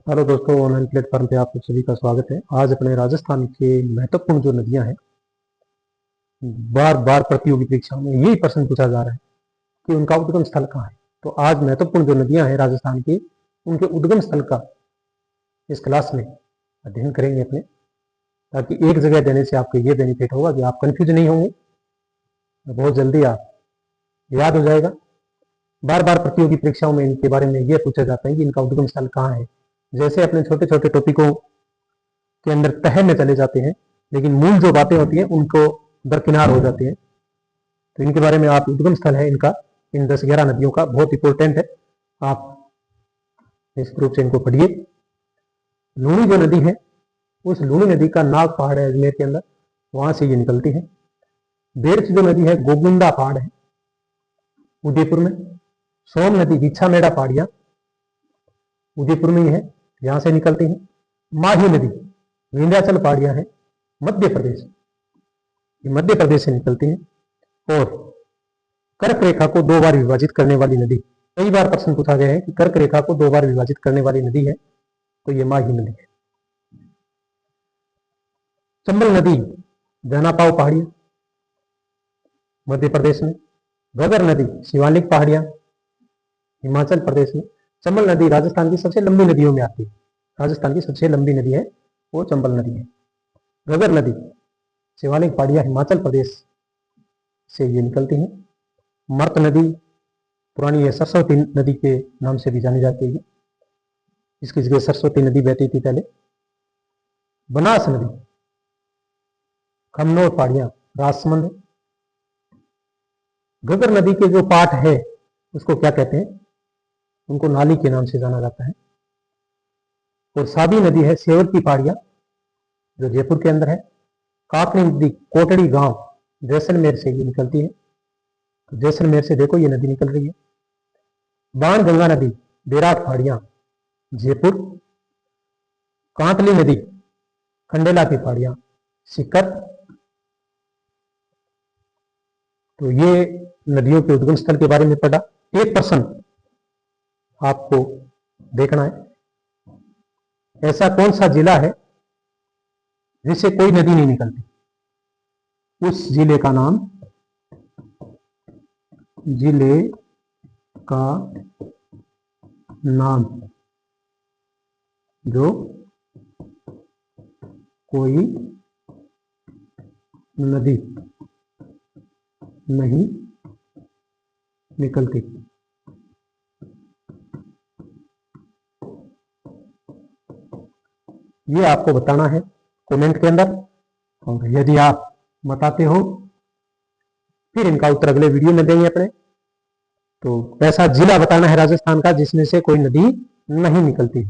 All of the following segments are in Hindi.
हेलो दोस्तों, ऑनलाइन प्लेटफॉर्म पे आप सभी का स्वागत है। आज अपने राजस्थान के महत्वपूर्ण जो नदियां हैं, बार बार प्रतियोगी परीक्षाओं में यही प्रश्न पूछा जा रहा है कि उनका उद्गम स्थल कहाँ है। तो आज महत्वपूर्ण जो नदियां हैं राजस्थान की, उनके उद्गम स्थल का इस क्लास में अध्ययन करेंगे अपने, ताकि एक जगह देने से आपको ये बेनिफिट होगा कि आप कंफ्यूज नहीं होंगे, बहुत जल्दी आप याद हो जाएगा। बार बार प्रतियोगी परीक्षाओं में इनके बारे में यह पूछा जाता है कि इनका उद्गम स्थल कहाँ है। जैसे अपने छोटे छोटे टॉपिकों के अंदर तह में चले जाते हैं, लेकिन मूल जो बातें होती हैं उनको दरकिनार हो जाते हैं। तो इनके बारे में आप उद्गम स्थल है इनका, इन 10-11 नदियों का बहुत इंपॉर्टेंट है, आप निश्चित रूप से इनको पढ़िए। लूणी जो नदी है, उस लूणी नदी का नाग पहाड़ है अजमेर के अंदर, वहां से ये निकलती है। बेरच जो नदी है, गोगुंदा पहाड़ है उदयपुर में। सोम नदी विछामेड़ा पहाड़ियां उदयपुर में ही है, यहां से निकलती है। माही नदी विंध्याचल पहाड़ियां है मध्य प्रदेश, ये मध्य प्रदेश से निकलती है। और कर्क रेखा को 2 बार विभाजित करने वाली नदी, कई बार प्रश्न पूछा गया है कि कर्क रेखा को 2 बार विभाजित करने वाली नदी है, तो ये माही नदी है। चंबल नदी जनापाव पहाड़ियां मध्य प्रदेश में। घगर नदी शिवालिक पहाड़ियां हिमाचल प्रदेश में। चंबल नदी राजस्थान की सबसे लंबी नदियों में आती है, राजस्थान की सबसे लंबी नदी है वो चंबल नदी है। घगर नदी शिवालिक पहाड़ियां हिमाचल प्रदेश से ये निकलती हैं। मर्त नदी पुरानी है सरस्वती नदी के नाम से भी जानी जाती है, इसकी जगह सरस्वती नदी बहती थी पहले। बनास नदी खमनोर पहाड़ियां राजसमंद। घगर नदी के जो पाठ है उसको क्या कहते हैं, उनको नाली के नाम से जाना जाता है। और साबी नदी है सेवर की पहाड़ियां जो जयपुर के अंदर है। काकनी नदी कोटड़ी गांव जैसलमेर से ये निकलती है, तो जैसलमेर से देखो ये नदी निकल रही है। बाण गंगा नदी बेराट पहाड़ियां जयपुर। कांतली नदी खंडेला की पहाड़ियां सीकर। तो ये नदियों के उद्गम स्थल के बारे में पढ़ा। एक प्रश्न आपको देखना है, ऐसा कौन सा जिला है जिससे कोई नदी नहीं निकलती, उस जिले का नाम, जिले का नाम जो कोई नदी नहीं निकलती। ये आपको बताना है कमेंट के अंदर, और यदि आप बताते हो फिर इनका उत्तर अगले वीडियो में देंगे अपने। तो ऐसा जिला बताना है राजस्थान का जिसमें से कोई नदी नहीं निकलती,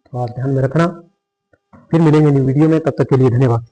तो आप ध्यान में रखना। फिर मिलेंगे न्यू वीडियो में, तब तक के लिए धन्यवाद।